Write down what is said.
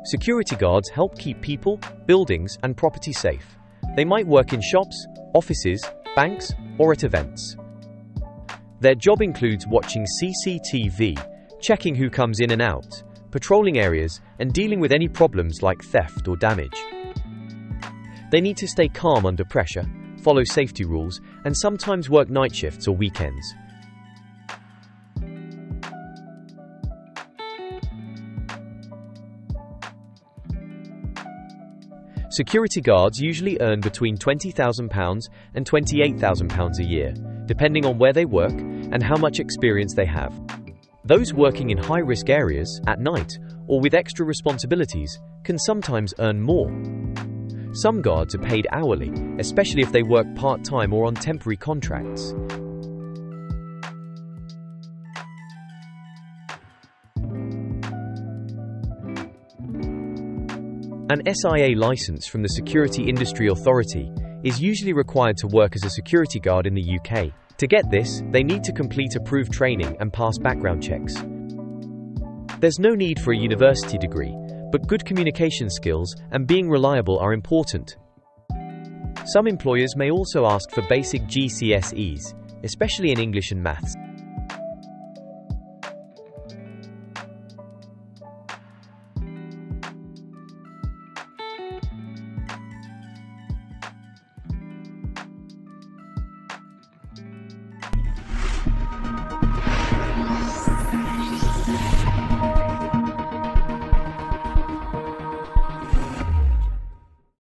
Security guards help keep people, buildings, and property safe. They might work in shops, offices, banks, or at events. Their job includes watching CCTV, checking who comes in and out, patrolling areas, and dealing with any problems like theft or damage. They need to stay calm under pressure, follow safety rules, and sometimes work night shifts or weekends. Security guards usually earn between £20,000 and £28,000 a year, depending on where they work and how much experience they have. Those working in high-risk areas, at night, or with extra responsibilities, can sometimes earn more. Some guards are paid hourly, especially if they work part-time or on temporary contracts. An SIA license from the Security Industry Authority is usually required to work as a security guard in the UK. To get this, they need to complete approved training and pass background checks. There's no need for a university degree, but good communication skills and being reliable are important. Some employers may also ask for basic GCSEs, especially in English and maths.